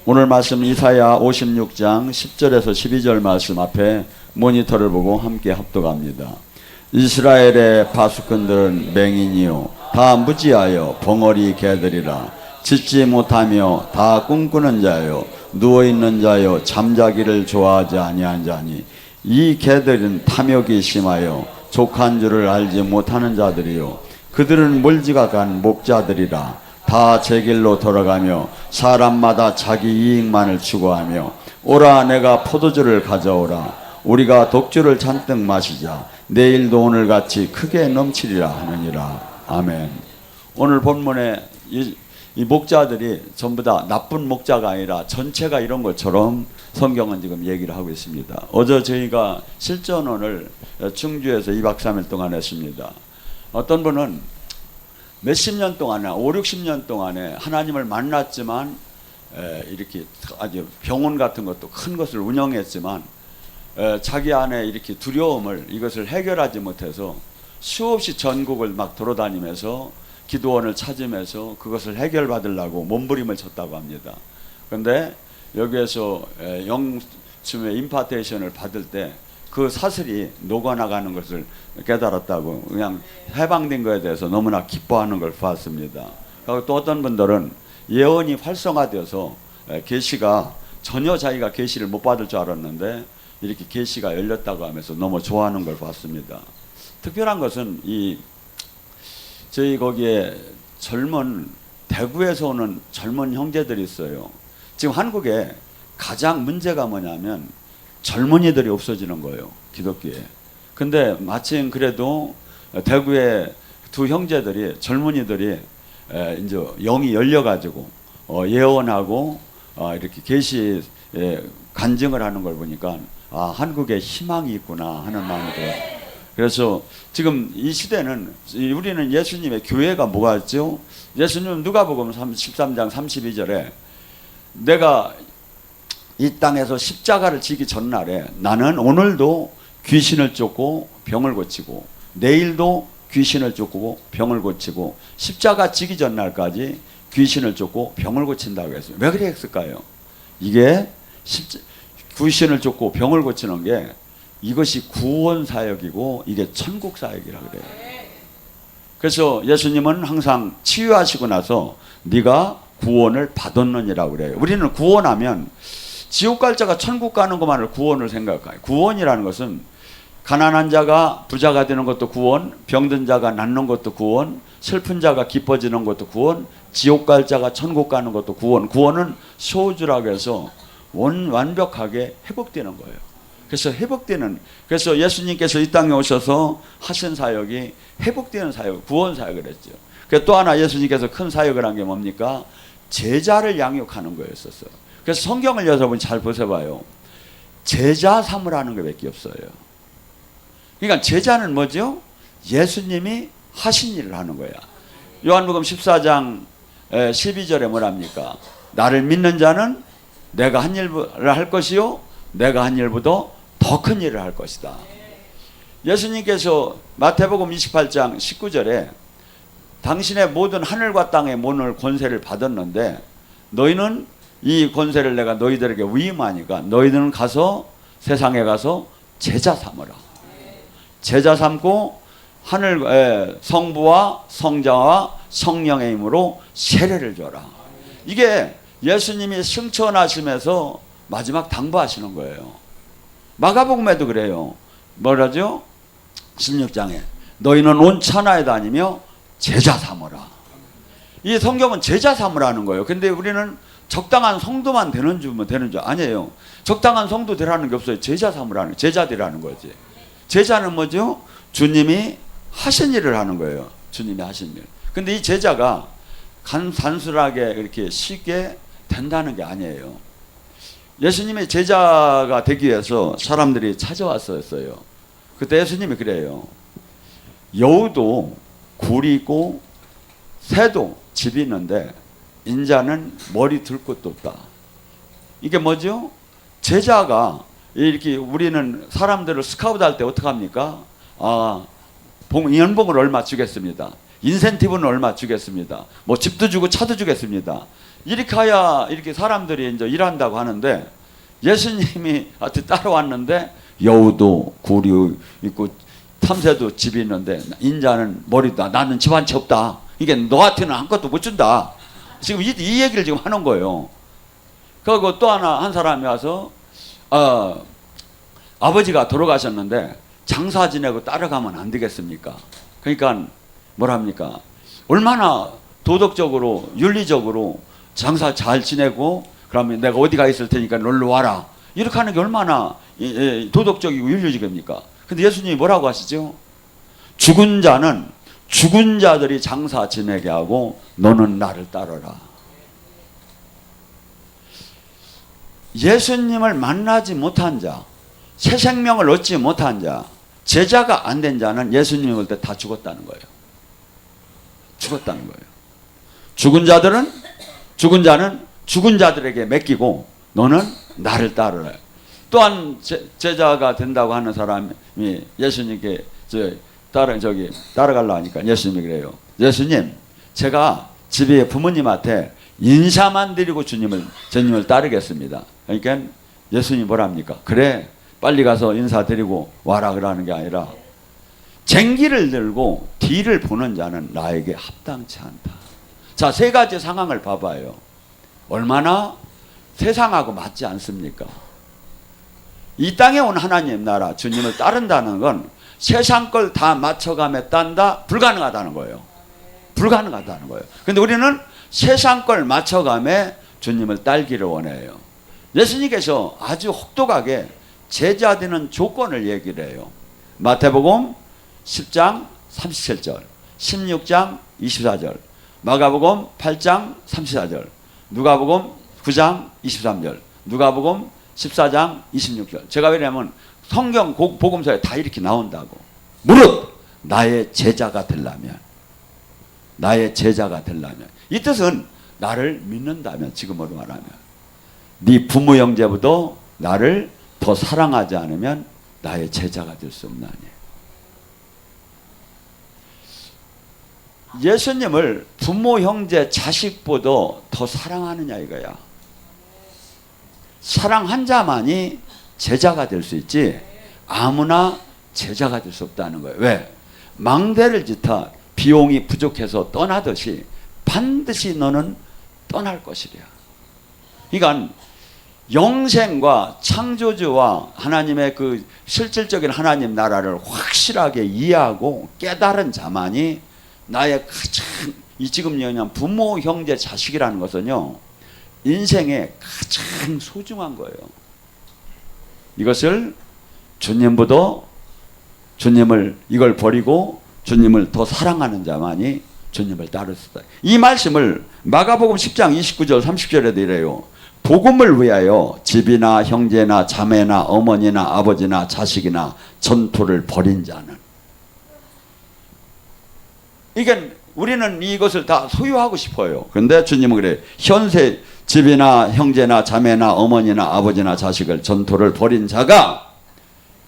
오늘 말씀 이사야 56장 10절에서 12절 말씀 앞에 모니터를 보고 함께 합독합니다. 이스라엘의 파수꾼들은 맹인이요 다 무지하여 벙어리 개들이라. 짖지 못하며 다 꿈꾸는 자요 누워있는 자요 잠자기를 좋아하지 아니한 자니 이 개들은 탐욕이 심하여 족한 줄을 알지 못하는 자들이요 그들은 몰지각한 목자들이라. 다 제 길로 돌아가며 사람마다 자기 이익만을 추구하며 오라 내가 포도주를 가져오라. 우리가 독주를 잔뜩 마시자. 내일도 오늘같이 크게 넘치리라 하느니라. 아멘. 오늘 본문에 이 목자들이 전부 다 나쁜 목자가 아니라 전체가 이런 것처럼 성경은 지금 얘기를 하고 있습니다. 어제 저희가 실전원을 충주에서 2박 3일 동안 했습니다. 어떤 분은 몇십 년 동안에 5, 60년 동안에 하나님을 만났지만 이렇게 아주 병원 같은 것도 큰 것을 운영했지만 자기 안에 이렇게 두려움을 이것을 해결하지 못해서 수없이 전국을 막 돌아다니면서 기도원을 찾으면서 그것을 해결받으려고 몸부림을 쳤다고 합니다. 그런데 여기에서 영침의 임파테이션을 받을 때 그 사슬이 녹아나가는 것을 깨달았다고 그냥 해방된 것에 대해서 너무나 기뻐하는 걸 봤습니다. 그리고 또 어떤 분들은 예언이 활성화되어서 계시가 전혀 자기가 계시를 못 받을 줄 알았는데 이렇게 계시가 열렸다고 하면서 너무 좋아하는 걸 봤습니다. 특별한 것은 저희 거기에 젊은 대구에서 오는 젊은 형제들이 있어요. 지금 한국에 가장 문제가 뭐냐면 젊은이들이 없어지는 거예요. 기독교에. 근데 마침 그래도 대구의 두 형제들이 젊은이들이 이제 영이 열려가지고 예언하고 이렇게 계시 간증을 하는 걸 보니까 아 한국에 희망이 있구나 하는 마음이 들어요. 그래서 지금 이 시대는 우리는 예수님의 교회가 뭐가 있죠? 예수님은 누가복음 13장 32절에 내가 이 땅에서 십자가를 지기 전날에 나는 오늘도 귀신을 쫓고 병을 고치고 내일도 귀신을 쫓고 병을 고치고 십자가 지기 전날까지 귀신을 쫓고 병을 고친다고 했어요. 왜 그래 했을까요? 이게 귀신을 쫓고 병을 고치는 게 이것이 구원 사역이고 이게 천국 사역이라 그래요. 그래서 예수님은 항상 치유하시고 나서 네가 구원을 받았느니라고 그래요. 우리는 구원하면 지옥 갈 자가 천국 가는 것만을 구원을 생각해요. 구원이라는 것은 가난한 자가 부자가 되는 것도 구원, 병든 자가 낫는 것도 구원, 슬픈 자가 기뻐지는 것도 구원, 지옥 갈 자가 천국 가는 것도 구원. 구원은 소주라고 해서 완벽하게 회복되는 거예요. 그래서 예수님께서 이 땅에 오셔서 하신 사역이 회복되는 사역, 구원 사역을 했죠. 또 하나 예수님께서 큰 사역을 한 게 뭡니까? 제자를 양육하는 거였었어요. 그래서 성경을 여러분 잘 보셔봐요. 제자 삼으라는 것밖에 없어요. 그러니까 제자는 뭐죠? 예수님이 하신 일을 하는 거야. 요한복음 14장 12절에 뭐랍니까? 나를 믿는 자는 내가 한 일을 할 것이요 내가 한 일보다 더 큰 일을 할 것이다. 예수님께서 마태복음 28장 19절에 당신의 모든 하늘과 땅의 모든 권세를 받았는데 너희는 이 권세를 내가 너희들에게 위임하니까 너희들은 가서 세상에 가서 제자 삼으라. 제자 삼고 하늘 성부와 성자와 성령의 힘으로 세례를 줘라. 이게 예수님이 승천하시면서 마지막 당부하시는 거예요. 마가복음에도 그래요. 뭐라죠? 16장에 너희는 온 천하에 다니며 제자 삼으라. 이 성경은 제자 삼으라는 거예요. 근데 우리는 적당한 성도만 되는 줄 아니에요. 적당한 성도 되라는 게 없어요. 제자 삼으라는 제자 되라는 거지. 제자는 뭐죠? 주님이 하신 일을 하는 거예요. 주님이 하신 일. 근데 이 제자가 단순하게 이렇게 쉽게 된다는 게 아니에요. 예수님의 제자가 되기 위해서 사람들이 찾아왔었어요. 그때 예수님이 그래요. 여우도 굴이 있고 새도 집이 있는데 인자는 머리 둘 곳도 없다. 이게 뭐죠? 제자가 이렇게 우리는 사람들을 스카우트할 때 어떻게 합니까? 연봉을 얼마 주겠습니다. 인센티브는 얼마 주겠습니다. 뭐 집도 주고 차도 주겠습니다. 이렇게 해야 이렇게 사람들이 이제 일한다고 하는데, 예수님이 하여튼 따라왔는데 여우도 굴이 있고 탐새도 집이 있는데 인자는 머리다. 나는 집 한 채 없다. 이게 너한테는 아무것도 못 준다. 지금 이 얘기를 지금 하는 거예요. 그리고 또 한 사람이 와서 아버지가 돌아가셨는데 장사 지내고 따라가면 안 되겠습니까? 그러니까 뭐랍니까? 얼마나 도덕적으로 윤리적으로 장사 잘 지내고 그러면 내가 어디가 있을 테니까 놀러 와라. 이렇게 하는 게 얼마나 도덕적이고 윤리적입니까? 근데 예수님이 뭐라고 하시죠? 죽은 자는 죽은 자들이 장사 지내게 하고 너는 나를 따르라. 예수님을 만나지 못한 자, 새 생명을 얻지 못한 자, 제자가 안 된 자는 예수님이 올 때 다 죽었다는 거예요. 죽었다는 거예요. 죽은 자는 죽은 자들에게 맡기고 너는 나를 따르라. 또한 제자가 된다고 하는 사람이 예수님께 따라가려고 하니까 예수님이 그래요. 예수님, 제가 집에 부모님한테 인사만 드리고 주님을 따르겠습니다. 그러니까 예수님이 뭐랍니까? 그래, 빨리 가서 인사드리고 와라 그러는 게 아니라 쟁기를 들고 뒤를 보는 자는 나에게 합당치 않다. 자, 세 가지 상황을 봐봐요. 얼마나 세상하고 맞지 않습니까? 이 땅에 온 하나님 나라 주님을 따른다는 건 세상 걸 다 맞춰가며 딴다? 불가능하다는 거예요. 불가능하다는 거예요. 근데 우리는 세상 걸 맞춰가며 주님을 따르기를 원해요. 예수님께서 아주 혹독하게 제자 되는 조건을 얘기를 해요. 마태복음 10장 37절, 16장 24절, 마가복음 8장 34절, 누가복음 9장 23절, 누가복음 14장 26절. 제가 왜냐하면 성경 복음서에 다 이렇게 나온다고. 무릇 나의 제자가 되려면, 나의 제자가 되려면, 이 뜻은 나를 믿는다면, 지금으로 말하면 네 부모 형제보다 나를 더 사랑하지 않으면 나의 제자가 될 수 없나니. 예수님을 부모 형제 자식보다 더 사랑하느냐 이거야. 사랑한 자만이 제자가 될 수 있지 아무나 제자가 될 수 없다는 거예요. 왜? 망대를 짓다 비용이 부족해서 떠나듯이 반드시 너는 떠날 것이랴. 그러니까 영생과 창조주와 하나님의 그 실질적인 하나님 나라를 확실하게 이해하고 깨달은 자만이 나의 가장, 이 지금 얘기한 부모 형제 자식이라는 것은요 인생의 가장 소중한 거예요. 이것을 주님을 이걸 버리고 주님을 더 사랑하는 자만이 주님을 따를 수 있다. 이 말씀을 마가복음 10장 29절 30절에도 이래요. 복음을 위하여 집이나 형제나 자매나 어머니나 아버지나 자식이나 전토를 벌인 자는. 이게 우리는 이것을 다 소유하고 싶어요. 그런데 주님은 그래요. 현세 집이나 형제나 자매나 어머니나 아버지나 자식을 전토를 벌인 자가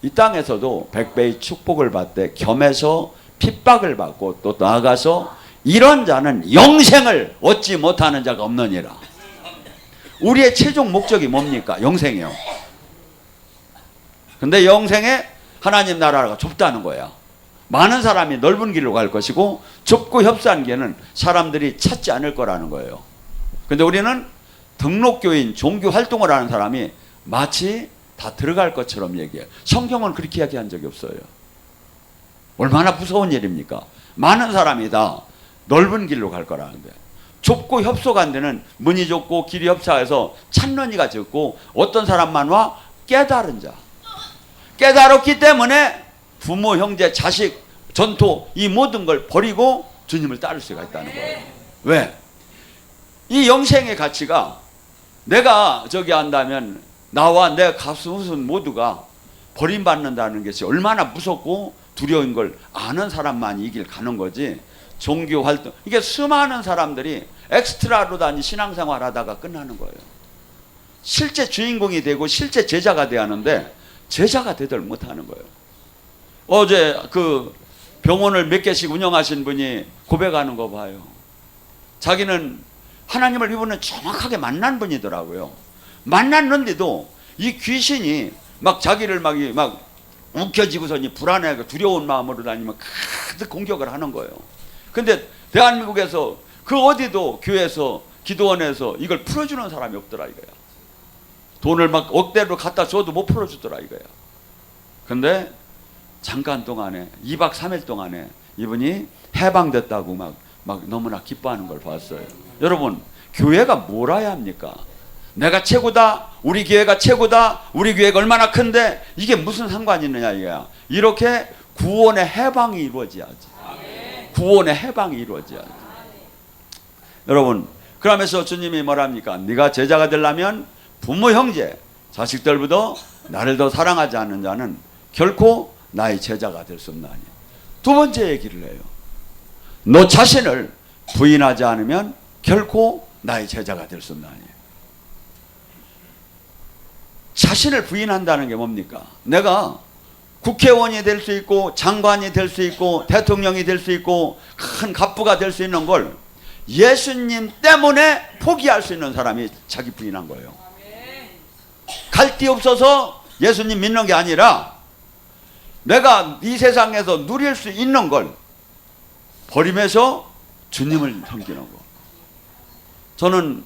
이 땅에서도 백배의 축복을 받되 겸해서 핍박을 받고 또 나아가서 이런 자는 영생을 얻지 못하는 자가 없느니라. 우리의 최종 목적이 뭡니까? 영생이요. 근데 영생에 하나님 나라가 좁다는 거야. 많은 사람이 넓은 길로 갈 것이고 좁고 협소한 길은 사람들이 찾지 않을 거라는 거예요. 근데 우리는 등록교인 종교 활동을 하는 사람이 마치 다 들어갈 것처럼 얘기해요. 성경은 그렇게 이야기한 적이 없어요. 얼마나 무서운 일입니까? 많은 사람이 다 넓은 길로 갈 거라는데 좁고 협소한 데는 문이 좁고 길이 협소해서 찾는 이가 적고 어떤 사람만 와? 깨달은 자. 깨달았기 때문에 부모, 형제, 자식, 전토 이 모든 걸 버리고 주님을 따를 수가 있다는 거예요. 왜? 이 영생의 가치가 내가 저기 한다면 나와 내 가슴 모두가 버림받는다는 것이 얼마나 무섭고 두려운 걸 아는 사람만이 이 길 가는 거지. 종교 활동 이게 수많은 사람들이 엑스트라로 다니 신앙생활 하다가 끝나는 거예요. 실제 주인공이 되고 실제 제자가 돼야 하는데 제자가 되들 못하는 거예요. 어제 그 병원을 몇 개씩 운영하신 분이 고백하는 거 봐요. 자기는 하나님을 이분은 정확하게 만난 분이더라고요. 만났는데도 이 귀신이 막 자기를 막 움켜쥐고서니 불안해하고 두려운 마음으로 다니면 가득 공격을 하는 거예요. 근데 대한민국에서 그 어디도 교회에서 기도원에서 이걸 풀어주는 사람이 없더라 이거야. 돈을 막 억대로 갖다 줘도 못 풀어주더라 이거야. 근데 잠깐 동안에 2박 3일 동안에 이분이 해방됐다고 막 너무나 기뻐하는 걸 봤어요. 여러분, 교회가 뭘 해야 합니까? 내가 최고다, 우리 교회가 최고다, 우리 교회가 얼마나 큰데 이게 무슨 상관이 있느냐 이거야. 이렇게 구원의 해방이 이루어져야지. 구원의 해방이 이루어져야지. 여러분, 그러면서 주님이 뭐랍니까? 네가 제자가 되려면 부모 형제 자식들보다 나를 더 사랑하지 않는 자는 결코 나의 제자가 될 수 없나니. 두 번째 얘기를 해요. 너 자신을 부인하지 않으면 결코 나의 제자가 될 수 없나니. 자신을 부인한다는 게 뭡니까? 내가 국회의원이 될 수 있고 장관이 될 수 있고 대통령이 될 수 있고 큰 갑부가 될 수 있는 걸 예수님 때문에 포기할 수 있는 사람이 자기 부인한 거예요. 갈 데 없어서 예수님 믿는 게 아니라 내가 이 세상에서 누릴 수 있는 걸 버리면서 주님을 섬기는 거. 저는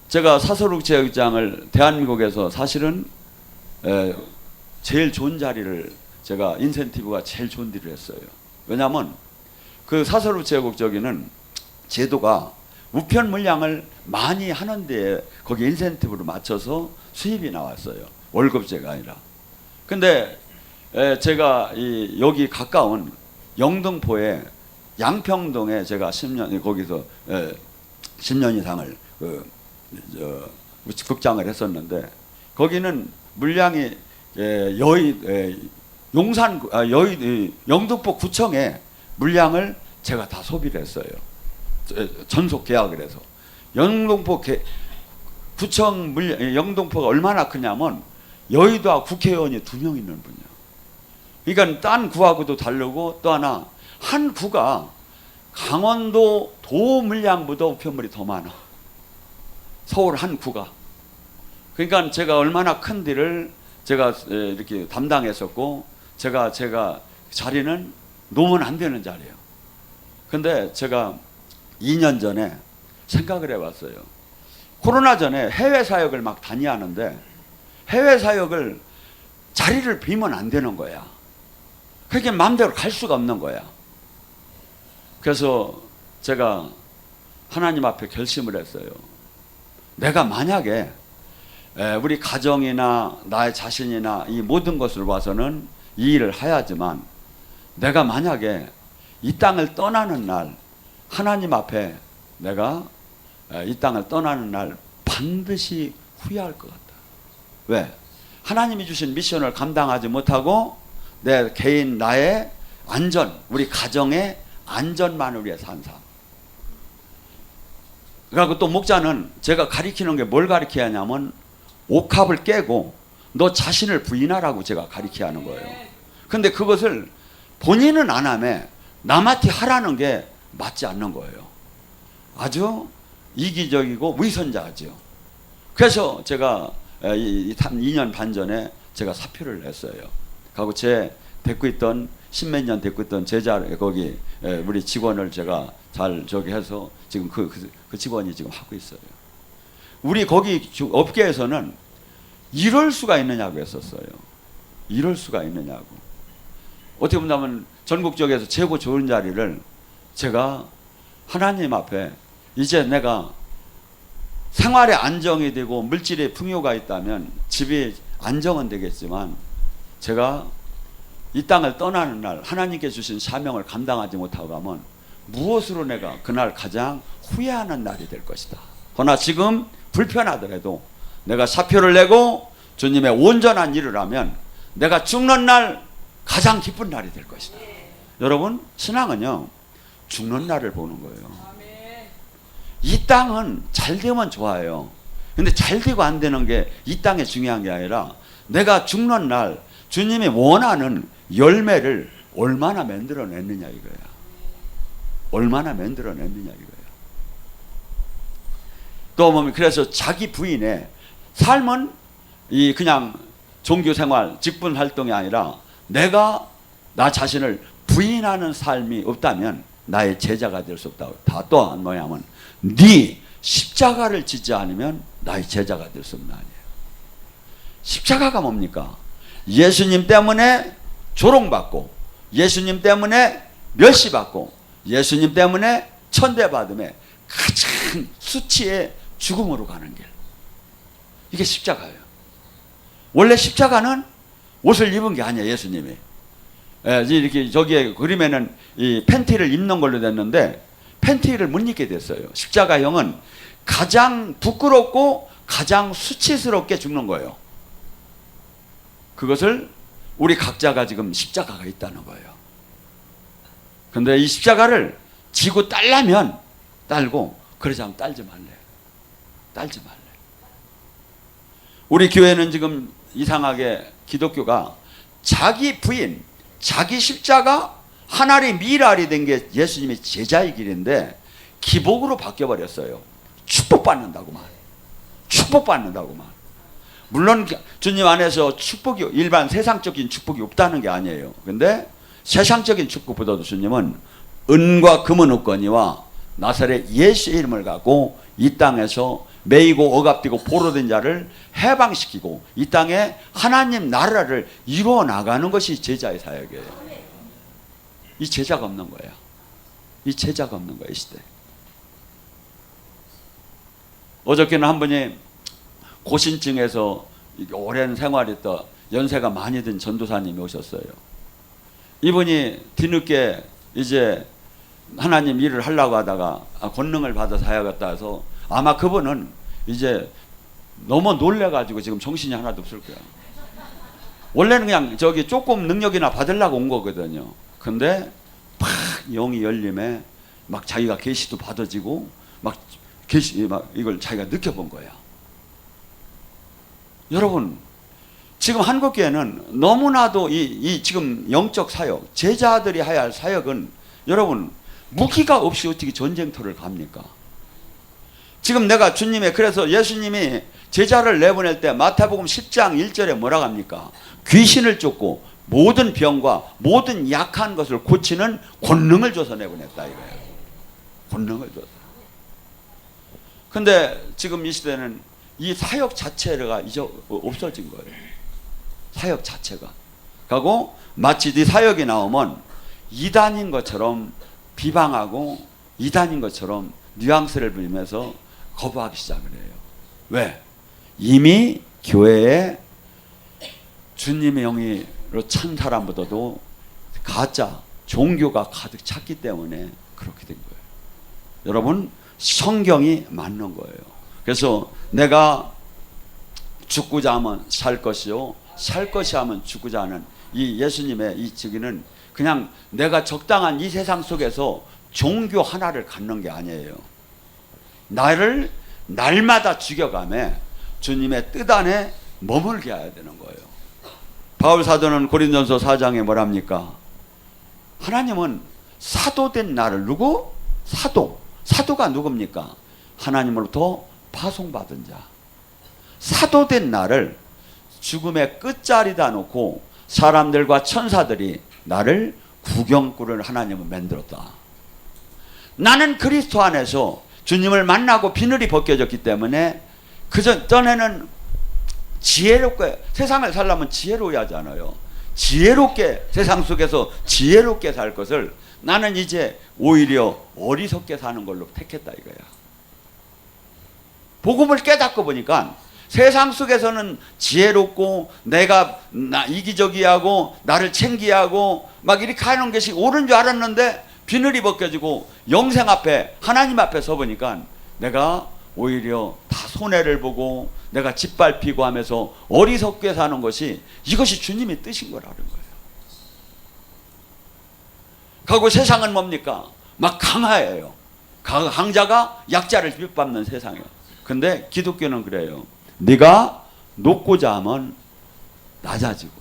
제가 사서룩 체육장을 대한민국에서 사실은 제일 좋은 자리를 제가 인센티브가 제일 좋은 일을 했어요. 왜냐하면 그 사서룩 체육 저기는 제도가 우편 물량을 많이 하는데 거기 인센티브를 맞춰서 수입이 나왔어요. 월급제가 아니라. 근데 제가 여기 가까운 영등포에 양평동에 제가 10년 거기서 10년 이상을 극장을 했었는데 거기는 물량이 영등포 구청에 물량을 제가 다 소비를 했어요. 전속 계약을 해서. 영등포 구청 물량, 영등포가 얼마나 크냐면 여의도와 국회의원이 2명 있는 분이야. 그러니까 딴 구하고도 다르고 또 하나 한 구가 강원도 도 물량보다 우편물이 더 많아. 서울 한 구가. 그러니까 제가 얼마나 큰 일을 제가 이렇게 담당했었고 제가 자리는 놓으면 안 되는 자리예요. 근데 제가 2년 전에 생각을 해봤어요. 코로나 전에 해외 사역을 막 다니하는데 해외 사역을 자리를 비면 안 되는 거야. 그렇게 마음대로 갈 수가 없는 거야. 그래서 제가 하나님 앞에 결심을 했어요. 내가 만약에 우리 가정이나 나의 자신이나 이 모든 것을 봐서는 이 일을 해야지만 내가 만약에 이 땅을 떠나는 날 하나님 앞에 내가 이 땅을 떠나는 날 반드시 후회할 것 같다. 왜? 하나님이 주신 미션을 감당하지 못하고 내 개인 나의 안전, 우리 가정의 안전만을 위해 산 삶. 그리고 또 목자는 제가 가리키는 게 뭘 가리켜야 하냐면 옥합을 깨고 너 자신을 부인하라고 제가 가리켜야 하는 거예요. 근데 그것을 본인은 안 하며 남한테 하라는 게 맞지 않는 거예요. 아주 이기적이고 위선자죠. 그래서 제가 2년 반 전에 제가 사표를 냈어요. 그리고 제 데리고 있던 10몇 년 데리고 있던 제자 거기 우리 직원을 제가 잘 저기 해서 지금 그 직원이 지금 하고 있어요. 우리 거기 업계에서는 이럴 수가 있느냐고 했었어요. 이럴 수가 있느냐고. 어떻게 보면 전국적에서 최고 좋은 자리를 제가 하나님 앞에 이제 내가 생활에 안정이 되고 물질의 풍요가 있다면 집이 안정은 되겠지만 제가 이 땅을 떠나는 날 하나님께 주신 사명을 감당하지 못하고 가면 무엇으로 내가 그날 가장 후회하는 날이 될 것이다. 그러나 지금 불편하더라도 내가 사표를 내고 주님의 온전한 일을 하면 내가 죽는 날 가장 기쁜 날이 될 것이다. 여러분, 신앙은요 죽는 날을 보는 거예요. 이 땅은 잘 되면 좋아요. 근데 잘 되고 안 되는 게 이 땅에 중요한 게 아니라 내가 죽는 날 주님이 원하는 열매를 얼마나 만들어냈느냐 이거야. 얼마나 만들어냈느냐 이거야. 또 보면 그래서 자기 부인의 삶은 이 그냥 종교 생활, 직분 활동이 아니라 내가 나 자신을 부인하는 삶이 없다면 나의 제자가 될 수 없다고. 다 또한 뭐냐면 네 십자가를 지지 않으면 나의 제자가 될 수 없는 아니에요. 십자가가 뭡니까? 예수님 때문에 조롱받고, 예수님 때문에 멸시받고, 예수님 때문에 천대받음에 가장 수치의 죽음으로 가는 길. 이게 십자가예요. 원래 십자가는 옷을 입은 게 아니에요. 예수님이. 예, 이렇게 저기에 그림에는 이 팬티를 입는 걸로 됐는데 팬티를 못 입게 됐어요. 십자가형은 가장 부끄럽고 가장 수치스럽게 죽는 거예요. 그것을 우리 각자가 지금 십자가가 있다는 거예요. 근데 이 십자가를 지고 딸라면 딸고, 그러지 않으면 딸지 말래요. 딸지 말래요. 우리 교회는 지금 이상하게 기독교가 자기 부인, 자기 십자가, 하나리 미랄이 된 게 예수님의 제자의 길인데 기복으로 바뀌어버렸어요. 축복받는다고만. 축복받는다고만. 물론 주님 안에서 축복이, 일반 세상적인 축복이 없다는 게 아니에요. 근데 세상적인 축복보다도 주님은 은과 금은 없거니와 나사렛 예수의 이름을 갖고 이 땅에서 매이고 억압되고 포로된 자를 해방시키고 이 땅에 하나님 나라를 이루어 나가는 것이 제자의 사역이에요. 이 제자가 없는 거예요. 이 제자가 없는 거예요, 이 시대. 어저께는 한 분이 고신증에서 오랜 생활했던 연세가 많이 든 전도사님이 오셨어요. 이분이 뒤늦게 이제 하나님 일을 하려고 하다가 권능을 받아서 해야겠다 해서 아마 그분은 이제 너무 놀래가지고 지금 정신이 하나도 없을 거야. 원래는 그냥 저기 조금 능력이나 받으려고 온 거거든요. 근데 팍 영이 열림에 막 자기가 계시도 받아지고 막 계시 막 이걸 자기가 느껴본 거야. 여러분, 지금 한국교회는 너무나도 이 지금 영적 사역, 제자들이 해야 할 사역은 여러분 무기가 없이 어떻게 전쟁터를 갑니까? 지금 내가 주님의, 그래서 예수님이 제자를 내보낼 때 마태복음 10장 1절에 뭐라고 합니까? 귀신을 쫓고 모든 병과 모든 약한 것을 고치는 권능을 줘서 내보냈다 이거예요. 권능을 줘서. 근데 지금 이 시대는 이 사역 자체가 이제 없어진 거예요. 사역 자체가. 그리고 마치 네 사역이 나오면 이단인 것처럼 비방하고 이단인 것처럼 뉘앙스를 부리면서 거부하기 시작을 해요. 왜? 이미 교회에 주님의 영으로 찬 사람보다도 가짜 종교가 가득 찼기 때문에 그렇게 된 거예요. 여러분, 성경이 맞는 거예요. 그래서 내가 죽고자 하면 살 것이요 살 것이 하면 죽고자 하는 이 예수님의 이 즉위는 그냥 내가 적당한 이 세상 속에서 종교 하나를 갖는 게 아니에요. 나를 날마다 죽여가며 주님의 뜻 안에 머물게 해야 되는 거예요. 바울 사도는 고린도전서 4장에 뭐랍니까? 하나님은 사도된 나를, 누구? 사도가 누굽니까? 하나님으로부터 파송받은 자. 사도된 나를 죽음의 끝자리다 놓고 사람들과 천사들이 나를 구경꾼을 하나님은 만들었다. 나는 그리스도 안에서 주님을 만나고 비늘이 벗겨졌기 때문에 그전 전에는 지혜롭게 세상을 살려면 지혜로워야 하잖아요. 지혜롭게 세상 속에서 지혜롭게 살 것을 나는 이제 오히려 어리석게 사는 걸로 택했다 이거야. 복음을 깨닫고 보니까 세상 속에서는 지혜롭고 내가 이기적이하고 나를 챙기하고 막 이렇게 하는 것이 옳은 줄 알았는데 비늘이 벗겨지고 영생 앞에 하나님 앞에 서 보니까 내가 오히려 다 손해를 보고 내가 짓밟히고 하면서 어리석게 사는 것이 이것이 주님의 뜻인 거라는 거예요. 그리고 세상은 뭡니까? 막 강화해요. 강자가 약자를 빗밟는 세상이에요. 근데 기독교는 그래요. 네가 높고자 하면 낮아지고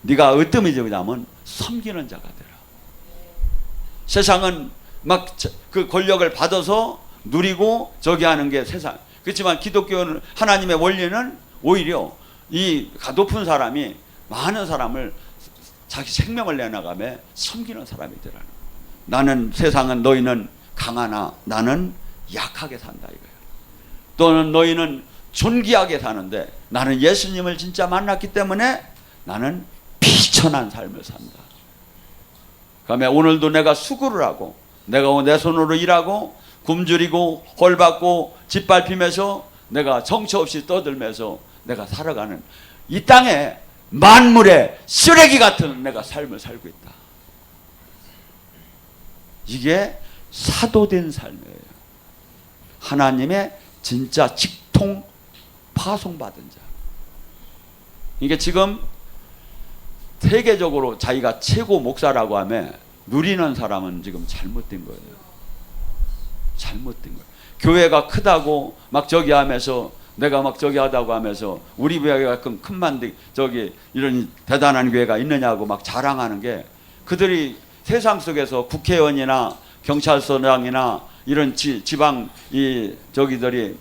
네가 으뜸해지고자 하면 섬기는 자가 되라. 세상은 막 그 권력을 받아서 누리고 저기 하는 게 세상. 그렇지만 기독교는 하나님의 원리는 오히려 이 높은 사람이 많은 사람을 자기 생명을 내나가며 섬기는 사람이 되라는 거예요. 나는 세상은 너희는 강하나 나는 약하게 산다 이거예요. 또는 너희는 존귀하게 사는데 나는 예수님을 진짜 만났기 때문에 나는 비천한 삶을 산다. 그러면 오늘도 내가 수고를 하고 내가 내 손으로 일하고 굶주리고 홀받고 짓밟히면서 내가 정처 없이 떠들면서 내가 살아가는 이 땅에 만물의 쓰레기 같은 내가 삶을 살고 있다. 이게 사도된 삶이에요. 하나님의 진짜 직통 파송받은 자. 이게 지금 세계적으로 자기가 최고 목사라고 하며 누리는 사람은 지금 잘못된 거예요. 잘못된 거예요. 교회가 크다고 막 저기 하면서 내가 막 저기 하다고 하면서 우리 교회가 큰만 저기 이런 대단한 교회가 있느냐고 막 자랑하는 게 그들이 세상 속에서 국회의원이나 경찰서장이나 이런 지방 이 저기들이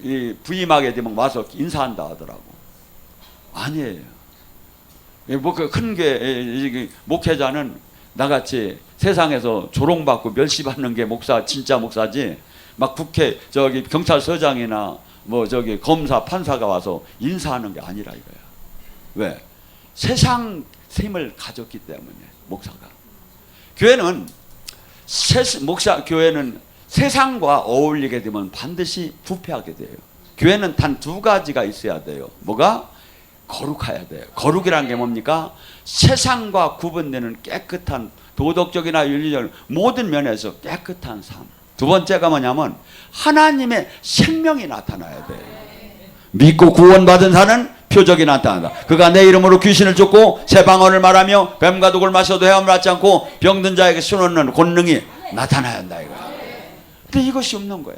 이 부임하게 되면 와서 인사한다 하더라고. 아니에요. 큰 교회 목회자는 나같이 세상에서 조롱받고 멸시받는 게 진짜 목사지. 막 국회 저기 경찰서장이나 뭐 저기 검사 판사가 와서 인사하는 게 아니라 이거야. 왜? 세상 힘을 가졌기 때문에 목사가. 교회는 교회는 세상과 어울리게 되면 반드시 부패하게 돼요. 교회는 단 두 가지가 있어야 돼요. 뭐가? 거룩해야 돼요. 거룩이라는 게 뭡니까? 세상과 구분되는 깨끗한 도덕적이나 윤리적 모든 면에서 깨끗한 삶. 두 번째가 뭐냐면 하나님의 생명이 나타나야 돼요. 믿고 구원받은 자는 표적이 나타난다. 그가 내 이름으로 귀신을 쫓고 새 방언을 말하며 뱀과 독을 마셔도 헤엄을 앓지 않고 병든 자에게 수놓는 권능이 나타나야 한다 이거야. 근데 이것이 없는 거야.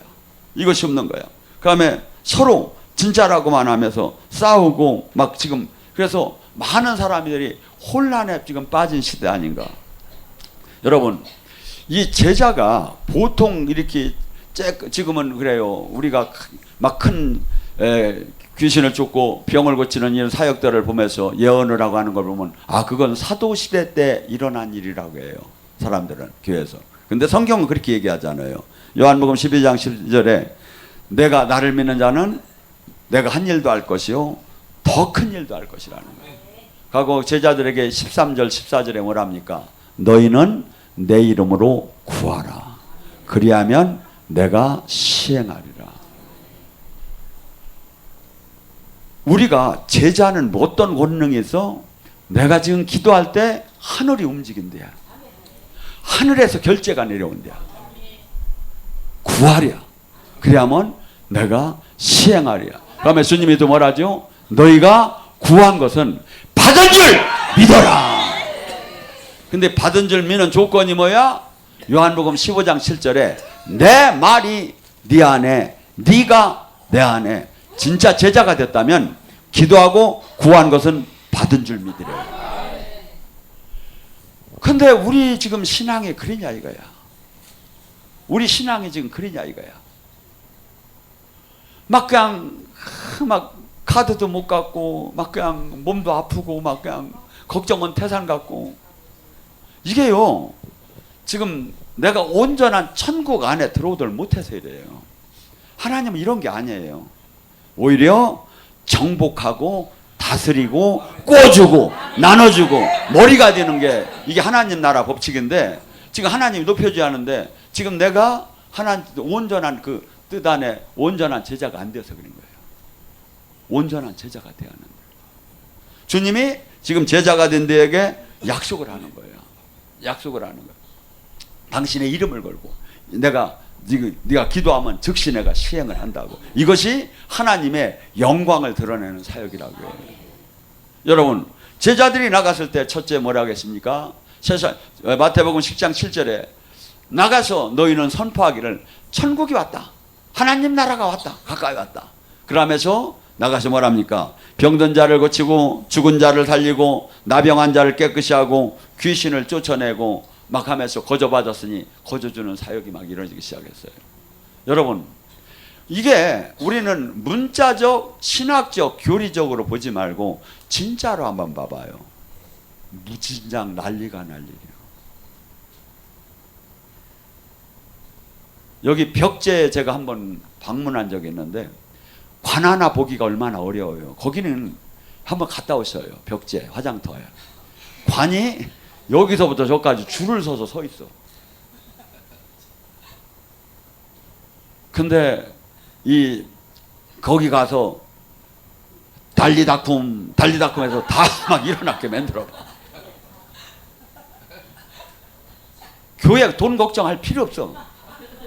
이것이 없는 거야. 그다음에 서로 진짜라고만 하면서 싸우고 막 지금 그래서 많은 사람들이 혼란에 지금 빠진 시대 아닌가. 여러분 이 제자가 보통 이렇게 지금은 그래요. 우리가 막 큰 귀신을 쫓고 병을 고치는 이런 사역들을 보면서 예언을 하고 하는 걸 보면 아 그건 사도시대 때 일어난 일이라고 해요. 사람들은 교회에서. 근데 성경은 그렇게 얘기하잖아요. 요한복음 12장 10절에 내가 나를 믿는 자는 내가 한 일도 할 것이요 더 큰 일도 할 것이라는 거예요. 그리고 제자들에게 13절 14절에 뭐랍니까? 너희는 내 이름으로 구하라. 그리하면 내가 시행하리라. 우리가 제자는 어떤 권능이 있어? 내가 지금 기도할 때 하늘이 움직인대야. 하늘에서 결제가 내려온대야. 구하랴. 그리하면 내가 시행하랴. 그러면 주님이 또 뭐라죠? 너희가 구한 것은 받은 줄 믿어라. 근데 받은 줄 믿는 조건이 뭐야? 요한복음 15장 7절에 내 말이 네 안에 네가 내 안에 진짜 제자가 됐다면 기도하고 구한 것은 받은 줄 믿으래. 근데 우리 지금 신앙이 그러냐 이거야. 우리 신앙이 지금 그러냐 이거야. 막 그냥 막 카드도 못 갖고 막 그냥 몸도 아프고 막 그냥 걱정은 태산 같고 이게요 지금 내가 온전한 천국 안에 들어오들 못해서 이래요. 하나님은 이런 게 아니에요. 오히려 정복하고 다스리고 꿔주고 나눠주고 머리가 되는 게 이게 하나님 나라 법칙인데 지금 하나님이 높여줘야 하는데 지금 내가 하나님 온전한 그 뜻 안에 온전한 제자가 안 돼서 그런 거예요. 온전한 제자가 되어야 하는 거예요. 주님이 지금 제자가 된 데에게 약속을 하는 거예요. 약속을 하는 거예요. 당신의 이름을 걸고 네가 기도하면 즉시 내가 시행을 한다고. 이것이 하나님의 영광을 드러내는 사역이라고 해요. 여러분 제자들이 나갔을 때 첫째 뭐라고 했습니까? 마태복음 10장 7절에 나가서 너희는 선포하기를 천국이 왔다. 하나님 나라가 왔다. 가까이 왔다. 그러면서 나가서 뭐랍니까? 병든 자를 고치고 죽은 자를 살리고 나병한 자를 깨끗이 하고 귀신을 쫓아내고 막 하면서 거저받았으니 거저주는 사역이 막 이루어지기 시작했어요. 여러분 이게 우리는 문자적, 신학적, 교리적으로 보지 말고 진짜로 한번 봐봐요. 무진장 난리가 날 일이에요. 여기 벽제에 제가 한번 방문한 적이 있는데 관 하나 보기가 얼마나 어려워요. 거기는 한번 갔다 오셔요. 벽제 화장터에. 관이 여기서부터 저까지 줄을 서서 서 있어. 근데 거기 가서 달리다쿰해서 다 막 일어나게 만들어 봐. 교회 돈 걱정할 필요 없어.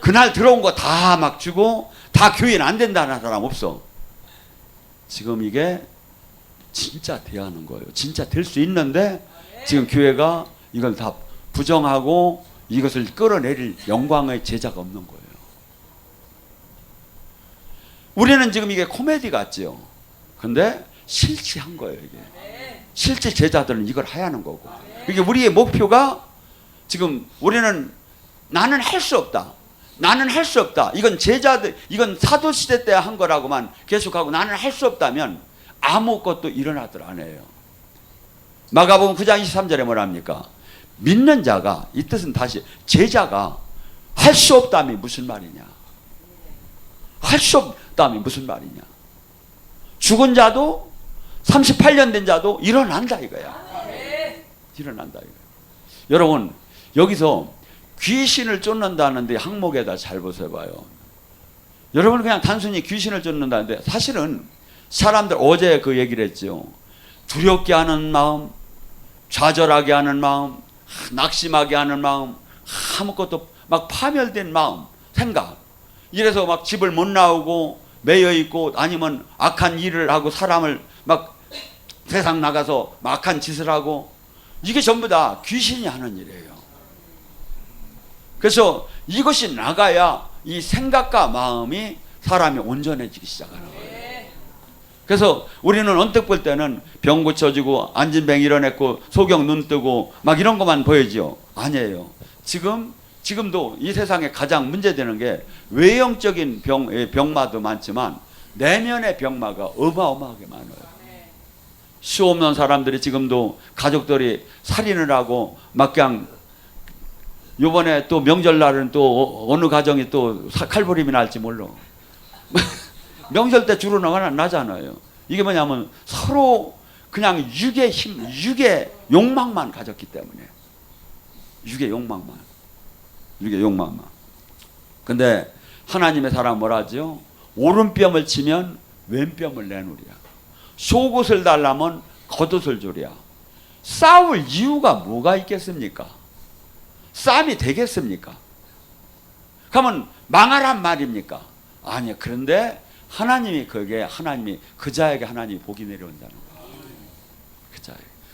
그날 들어온 거 다 막 주고 다 교회는 안 된다는 사람 없어. 지금 이게 진짜 대하는 거예요. 진짜 될 수 있는데 지금 교회가 이걸 다 부정하고 이것을 끌어내릴 영광의 제자가 없는 거예요. 우리는 지금 이게 코미디 같지요. 근데 실체한 거예요. 이게 실제 제자들은 이걸 하야하는 거고. 이게 우리의 목표가 지금 우리는 나는 할 수 없다. 나는 할 수 없다. 이건 제자들, 이건 사도시대 때 한 거라고만 계속하고 나는 할 수 없다면 아무것도 일어나들 안 해요. 마가복음 9장 23절에 뭐라 합니까? 믿는 자가, 이 뜻은 다시 제자가 할 수 없다면 무슨 말이냐? 할 수 없다면 무슨 말이냐? 죽은 자도 38년 된 자도 일어난다 이거야. 일어난다 이거야. 여러분 여기서 귀신을 쫓는다는데 항목에다 잘 보세요 봐요. 여러분 그냥 단순히 귀신을 쫓는다는데 사실은 사람들 어제 그 얘기를 했죠. 두렵게 하는 마음, 좌절하게 하는 마음, 낙심하게 하는 마음, 아무것도 막 파멸된 마음, 생각. 이래서 막 집을 못 나오고 매여 있고 아니면 악한 일을 하고 사람을 막 세상 나가서 막 악한 짓을 하고 이게 전부 다 귀신이 하는 일이에요. 그래서 이것이 나가야 이 생각과 마음이 사람이 온전해지기 시작하는 거예요. 그래서 우리는 언뜻 볼 때는 병 고쳐지고 안진뱅 일어냈고 소경 눈 뜨고 막 이런 것만 보여지요. 아니에요. 지금도 이 세상에 가장 문제되는 게 외형적인 병마도 많지만 내면의 병마가 어마어마하게 많아요. 수 없는 사람들이 지금도 가족들이 살인을 하고 막 그냥 요번에 또 명절날은 또 어느 가정이 또 칼부림이 날지 몰라. 명절 때 주로 나잖아요. 이게 뭐냐면 서로 그냥 육의 힘, 육의 욕망만 가졌기 때문에. 육의 욕망만. 근데 하나님의 사람 뭐라 하죠? 오른뼘을 치면 왼뼘을 내놓으랴. 속옷을 달라면 겉옷을 주랴. 싸울 이유가 뭐가 있겠습니까? 싸움이 되겠습니까? 그러면 망하란 말입니까? 아니요. 그런데 하나님이 그 자에게 하나님이 복이 내려온다는 거예요.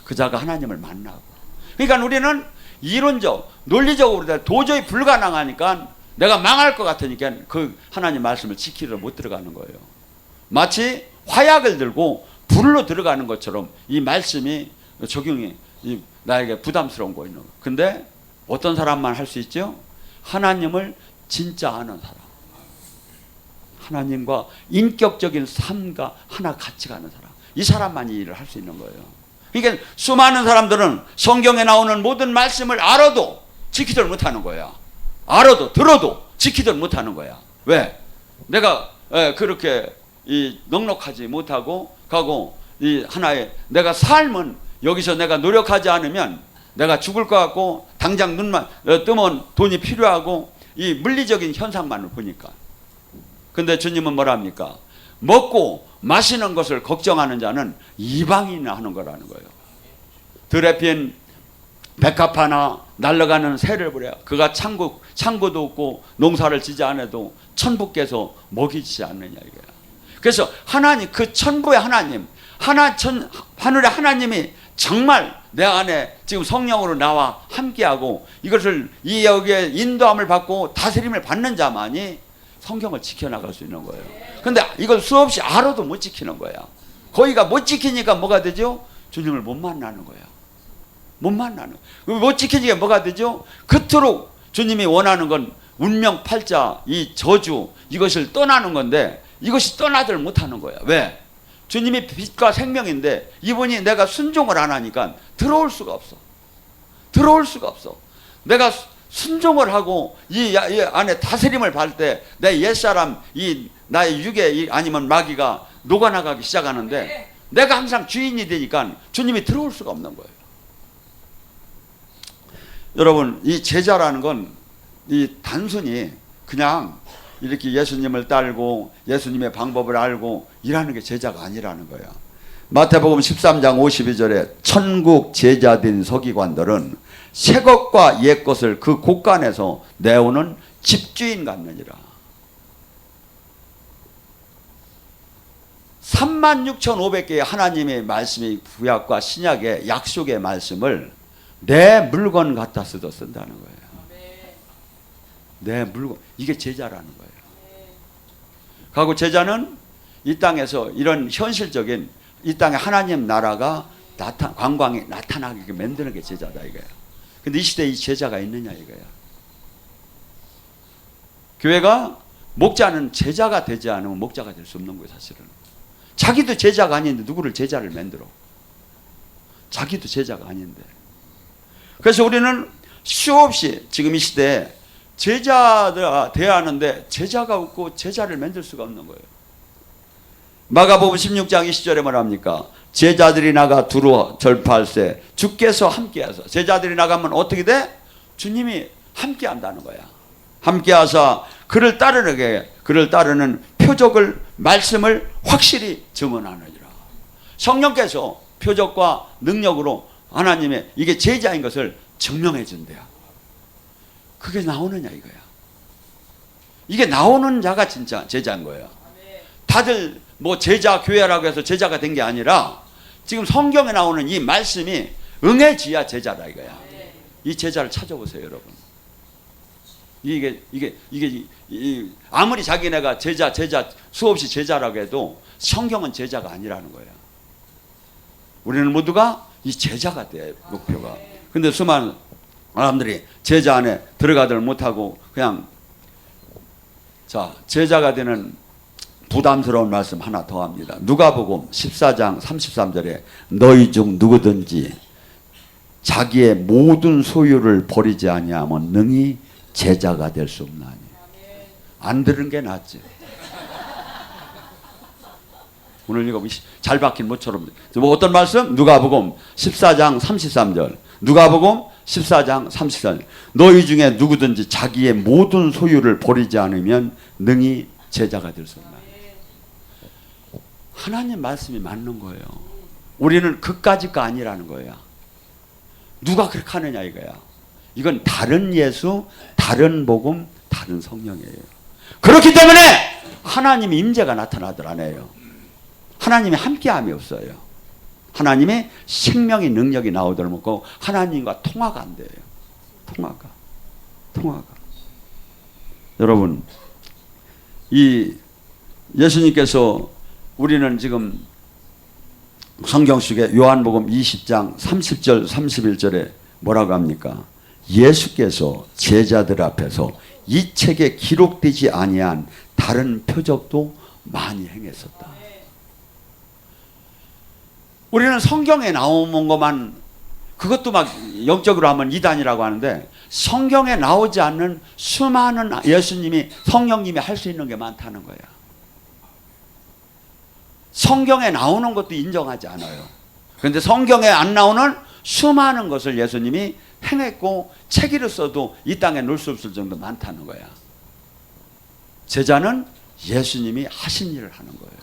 그 자가 하나님을 만나고. 그러니까 우리는 이론적, 논리적으로 도저히 불가능하니까 내가 망할 것 같으니까 그 하나님 말씀을 지키러 못 들어가는 거예요. 마치 화약을 들고 불로 들어가는 것처럼 이 말씀이 적용이 나에게 부담스러운 거예요. 근데 어떤 사람만 할 수 있죠? 하나님을 진짜 아는 사람. 하나님과 인격적인 삶과 하나 같이 가는 사람. 이 사람만이 일을 할 수 있는 거예요. 그러니까 수많은 사람들은 성경에 나오는 모든 말씀을 알아도 지키들 못하는 거야. 알아도 들어도 지키들 못하는 거야. 왜? 내가 그렇게 넉넉하지 못하고 가고 이 하나의 내가 삶은 여기서 내가 노력하지 않으면 내가 죽을 것 같고 당장 눈만 뜨면 돈이 필요하고 이 물리적인 현상만을 보니까. 근데 주님은 뭐라 합니까? 먹고 마시는 것을 걱정하는 자는 이방인이나 하는 거라는 거예요. 들에 핀 백합 하나 날아가는 새를 보랴. 그가 창고도 없고 농사를 지지 않아도 천부께서 먹이지 않느냐 이거야. 그래서 하나님, 그 천부의 하나님, 하늘의 하나님이 정말 내 안에 지금 성령으로 나와 함께하고 이것을 여기에 인도함을 받고 다스림을 받는 자만이 성경을 지켜나갈 수 있는 거예요. 근데 이걸 수없이 알아도 못 지키는 거야. 거기가 못 지키니까 뭐가 되죠? 주님을 못 만나는 거야. 못 지키니까 뭐가 되죠? 그토록 주님이 원하는 건 운명 팔자, 이 저주, 이것을 떠나는 건데 이것이 떠나들 못하는 거야. 왜? 주님이 빛과 생명인데 이분이 내가 순종을 안 하니까 들어올 수가 없어. 들어올 수가 없어. 내가 순종을 하고 이 안에 다스림을 받을 때 내 옛사람, 이 나의 육의 아니면 마귀가 녹아나가기 시작하는데 내가 항상 주인이 되니까 주님이 들어올 수가 없는 거예요. 여러분, 이 제자라는 건 이 단순히 그냥 이렇게 예수님을 따르고 예수님의 방법을 알고 일하는 게 제자가 아니라는 거야. 마태복음 13장 52절에 천국 제자된 서기관들은 새 것과 옛 것을 그 곳간에서 내오는 집주인 같느니라. 36,500개의 하나님의 말씀이 구약과 신약의 약속의 말씀을 내 물건 갖다 쓰도 쓴다는 거예요. 내 물건, 이게 제자라는 거예요. 그리고 제자는 이 땅에서 이런 현실적인 이 땅에 하나님 나라가 관광이 나타나게 만드는 게 제자다 이거야. 근데 이 시대에 이 제자가 있느냐 이거야. 교회가 목자는 제자가 되지 않으면 목자가 될 수 없는 거예요, 사실은. 자기도 제자가 아닌데 누구를 제자를 만들어? 자기도 제자가 아닌데. 그래서 우리는 수없이 지금 이 시대에 제자가 돼야 하는데 제자가 없고 제자를 만들 수가 없는 거예요. 마가복음 16장 20절에 뭐랍니까? 제자들이 나가 두루 전파할세 주께서 함께하사. 제자들이 나가면 어떻게 돼? 주님이 함께한다는 거야. 함께하사 그를 따르는 표적을 말씀을 확실히 증언하느니라. 성령께서 표적과 능력으로 하나님의 이게 제자인 것을 증명해 준대요. 그게 나오느냐 이거야. 이게 나오는 자가 진짜 제자인 거예요. 다들 뭐 제자 교회라고 해서 제자가 된 게 아니라 지금 성경에 나오는 이 말씀이 응해지야 제자다 이거야. 이 제자를 찾아보세요, 여러분. 이게 아무리 자기네가 제자 수없이 제자라고 해도 성경은 제자가 아니라는 거야. 우리는 모두가 이 제자가 돼, 목표가. 근데 수많은 사람들이 제자 안에 들어가들 못하고 그냥 제자가 되는 부담스러운 말씀 하나 더 합니다. 누가복음 14장 33절에 너희 중 누구든지 자기의 모든 소유를 버리지 아니하면 능히 제자가 될 수 없나니. 안 들은 게 낫지. 오늘 이거 잘 박힌 모처럼. 뭐 어떤 말씀? 누가복음 14장 33절. 누가복음 14장 34절. 너희 중에 누구든지 자기의 모든 소유를 버리지 않으면 능히 제자가 될 수 없나니. 하나님 말씀이 맞는 거예요. 우리는 그까지가 아니라는 거야. 누가 그렇게 하느냐 이거야. 이건 다른 예수, 다른 복음, 다른 성령이에요. 그렇기 때문에 하나님의 임재가 나타나들 안 해요. 하나님의 함께함이 없어요. 하나님의 생명의 능력이 나오들 못하고 하나님과 통화가 안 돼요. 통화가. 여러분, 이 예수님께서 우리는 지금 성경 속에 요한복음 20장 30절 31절에 뭐라고 합니까? 예수께서 제자들 앞에서 이 책에 기록되지 아니한 다른 표적도 많이 행했었다. 우리는 성경에 나오는 것만, 그것도 막 영적으로 하면 이단이라고 하는데 성경에 나오지 않는 수많은 예수님이 성령님이 할 수 있는 게 많다는 거야. 성경에 나오는 것도 인정하지 않아요. 그런데 성경에 안 나오는 수많은 것을 예수님이 행했고 책으로 써도 이 땅에 놓을 수 없을 정도 많다는 거야. 제자는 예수님이 하신 일을 하는 거예요.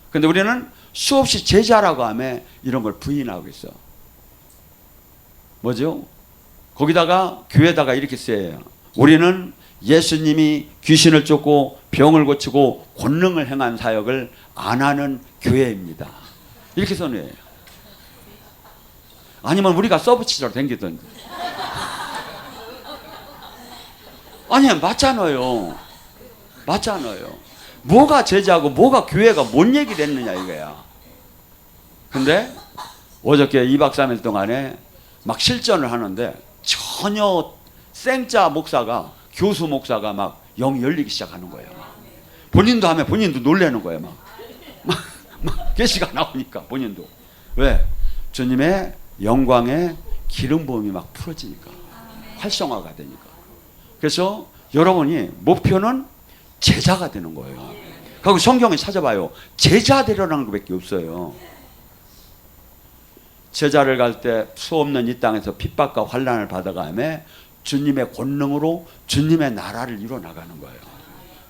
그런데 우리는 수없이 제자라고 하면 이런 걸 부인하고 있어. 뭐죠? 거기다가 교회에다가 이렇게 써요. 우리는 예수님이 귀신을 쫓고 병을 고치고 권능을 행한 사역을 안 하는 교회입니다. 이렇게 선언해요. 아니면 우리가 서브치자로 댕기든지. 아니, 맞잖아요. 뭐가 제자고 뭐가 교회가 뭔 얘기를 했느냐 이거야. 근데 어저께 2박 3일 동안에 막 실전을 하는데 전혀 생짜 목사가 교수 목사가 막 영이 열리기 시작하는 거예요. 본인도 하면 본인도 놀라는 거예요. 막 계시가 나오니까 본인도. 왜? 주님의 영광의 기름 부음이 막 풀어지니까, 활성화가 되니까. 그래서 여러분이 목표는 제자가 되는 거예요. 그리고 성경에 찾아봐요. 제자 되려는 것밖에 없어요. 제자를 갈 때 수없는 이 땅에서 핍박과 환난을 받아가며 주님의 권능으로 주님의 나라를 이루어 나가는 거예요.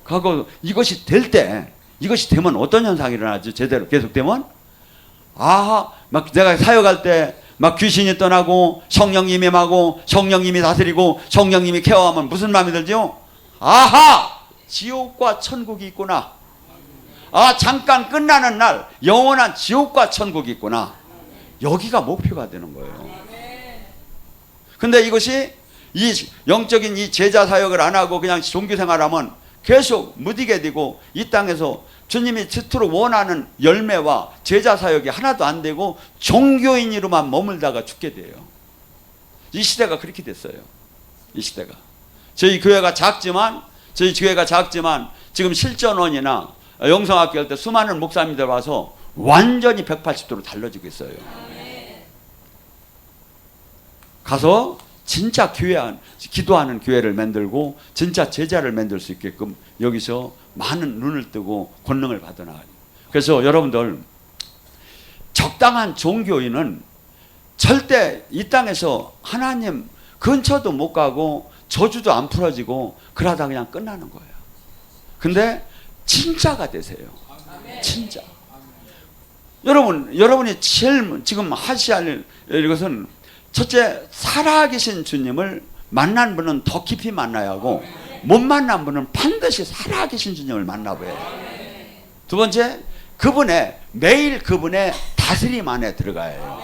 그리고 이것이 될 때, 이것이 되면 어떤 현상이 일어나죠? 제대로 계속되면 막 내가 사역할 때 막 귀신이 떠나고 성령님이 임하고 성령님이 다스리고 성령님이 케어하면 무슨 마음이 들죠? 지옥과 천국이 있구나. 잠깐 끝나는 날 영원한 지옥과 천국이 있구나. 여기가 목표가 되는 거예요. 근데 이것이 이 영적인 이 제자 사역을 안 하고 그냥 종교 생활하면 계속 무디게 되고 이 땅에서 주님이 스스로 원하는 열매와 제자 사역이 하나도 안 되고 종교인으로만 머물다가 죽게 돼요. 이 시대가 그렇게 됐어요. 이 시대가. 저희 교회가 작지만 지금 실전원이나 영성학교 할 때 수많은 목사님들 와서 완전히 180도로 달라지고 있어요. 가서 진짜 기도하는 교회를 만들고 진짜 제자를 만들 수 있게끔 여기서 많은 눈을 뜨고 권능을 받아나가요. 그래서 여러분들, 적당한 종교인은 절대 이 땅에서 하나님 근처도 못 가고 저주도 안 풀어지고 그러다 그냥 끝나는 거예요. 근데 진짜가 되세요. 진짜. 여러분이 제일 지금 하셔야 할 것은, 첫째, 살아계신 주님을 만난 분은 더 깊이 만나야 하고, 못 만난 분은 반드시 살아계신 주님을 만나봐야 해요. 두 번째, 매일 그분의 다스림 안에 들어가야 해요.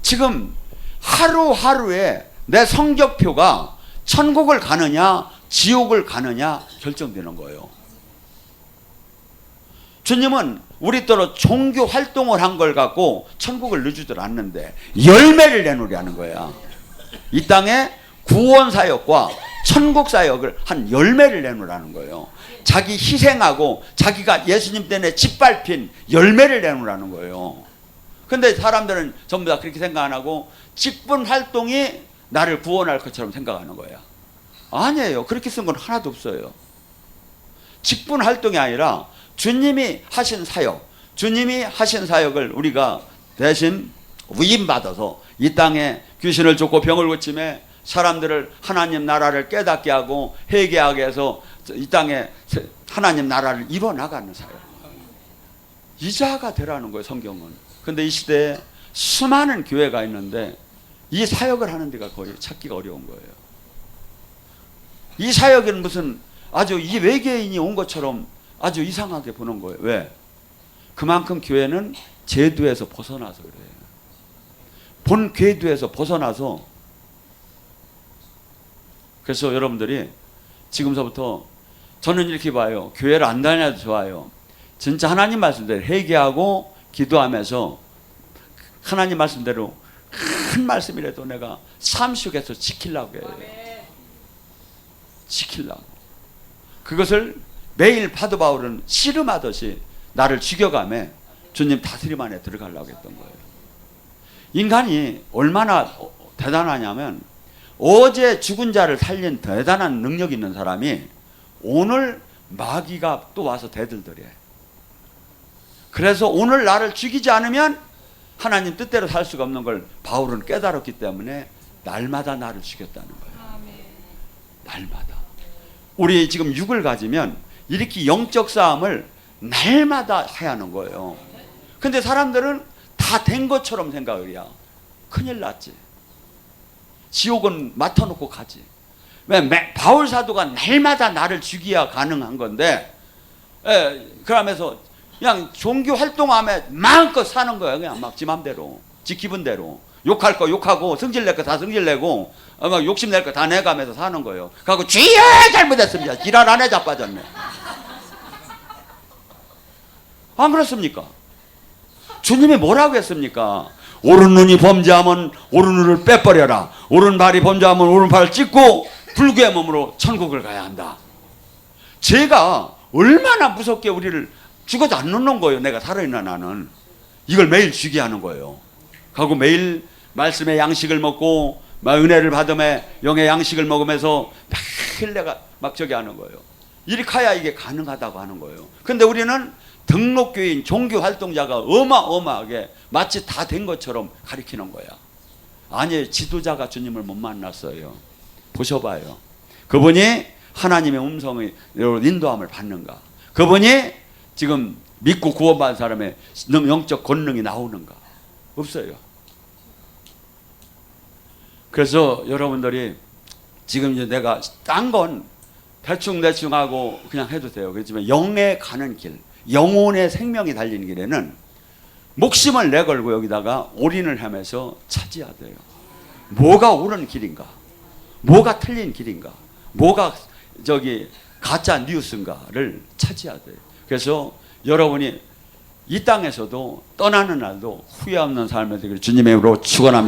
지금 하루하루에 내 성적표가 천국을 가느냐 지옥을 가느냐 결정되는 거예요. 주님은 우리더러 종교 활동을 한 걸 갖고 천국을 넣어주질 않는데 열매를 내놓으려는 거야. 이 땅에 구원 사역과 천국 사역을 한 열매를 내놓으라는 거예요. 자기 희생하고 자기가 예수님 때문에 짓밟힌 열매를 내놓으라는 거예요. 근데 사람들은 전부 다 그렇게 생각 안 하고 직분 활동이 나를 구원할 것처럼 생각하는 거야. 아니에요. 그렇게 쓴 건 하나도 없어요. 직분 활동이 아니라 주님이 하신 사역을 우리가 대신 위임받아서 이 땅에 귀신을 쫓고 병을 고치며 사람들을 하나님 나라를 깨닫게 하고 회개하게 해서 이 땅에 하나님 나라를 이뤄나가는 사역. 이자가 되라는 거예요, 성경은. 근데 이 시대에 수많은 교회가 있는데 이 사역을 하는 데가 거의 찾기가 어려운 거예요. 이 사역은 무슨 아주 이 외계인이 온 것처럼 아주 이상하게 보는 거예요. 왜? 그만큼 교회는 제도에서 벗어나서 그래요. 본 궤도에서 벗어나서. 그래서 여러분들이 지금서부터, 저는 이렇게 봐요. 교회를 안 다녀도 좋아요. 진짜 하나님 말씀대로 회개하고 기도하면서 하나님 말씀대로 큰 말씀이라도 내가 삶 속에서 지키려고 해요. 지키려고. 그것을 매일 사도 바울은 씨름하듯이 나를 죽여가며 주님 다스림 안에 들어가려고 했던 거예요. 인간이 얼마나 대단하냐면 어제 죽은 자를 살린 대단한 능력 있는 사람이 오늘 마귀가 또 와서 대들더래. 그래서 오늘 나를 죽이지 않으면 하나님 뜻대로 살 수가 없는 걸 바울은 깨달았기 때문에 날마다 나를 죽였다는 거예요. 날마다. 우리 지금 육을 가지면 이렇게 영적 싸움을 날마다 해야 하는 거예요. 근데 사람들은 다 된 것처럼 생각을 해요. 큰일 났지. 지옥은 맡아놓고 가지. 왜? 바울 사도가 날마다 나를 죽여야 가능한 건데, 그러면서 그냥 종교 활동하며 마음껏 사는 거예요. 그냥 막 지 맘대로, 지 기분대로. 욕할 거 욕하고, 승질낼 거 다 승질내고, 막 욕심낼 거 다 내가면서 사는 거예요. 그리고 주여 잘못했습니다. 지랄 안에 자빠졌네. 안 그렇습니까? 주님이 뭐라고 했습니까? 오른눈이 범죄하면 오른눈을 빼버려라. 오른발이 범죄하면 오른발을 찢고 불구의 몸으로 천국을 가야 한다. 죄가 얼마나 무섭게 우리를 죽어도 안 놓는 거예요. 내가 살아있는 나는. 이걸 매일 죽게 하는 거예요. 하고 매일 말씀의 양식을 먹고 은혜를 받으며 영의 양식을 먹으면서 매일 내가 막 저기 하는 거예요. 이렇게 해야 이게 가능하다고 하는 거예요. 근데 우리는 등록교인 종교 활동자가 어마어마하게 마치 다 된 것처럼 가리키는 거야. 아니, 지도자가 주님을 못 만났어요. 보셔봐요. 그분이 하나님의 음성의 인도함을 받는가? 그분이 지금 믿고 구원받은 사람의 영적 권능이 나오는가? 없어요. 그래서 여러분들이 지금 이제 내가 딴 건 대충 하고 그냥 해도 돼요. 그렇지만 영에 가는 길, 영혼의 생명이 달리는 길에는 목숨을 내걸고 여기다가 올인을 하면서 찾아야 돼요. 뭐가 옳은 길인가? 뭐가 틀린 길인가? 뭐가 저기 가짜 뉴스인가를 찾아야 돼요. 그래서 여러분이 이 땅에서도 떠나는 날도 후회 없는 삶을 되기를 주님의 이름으로 축원합니다.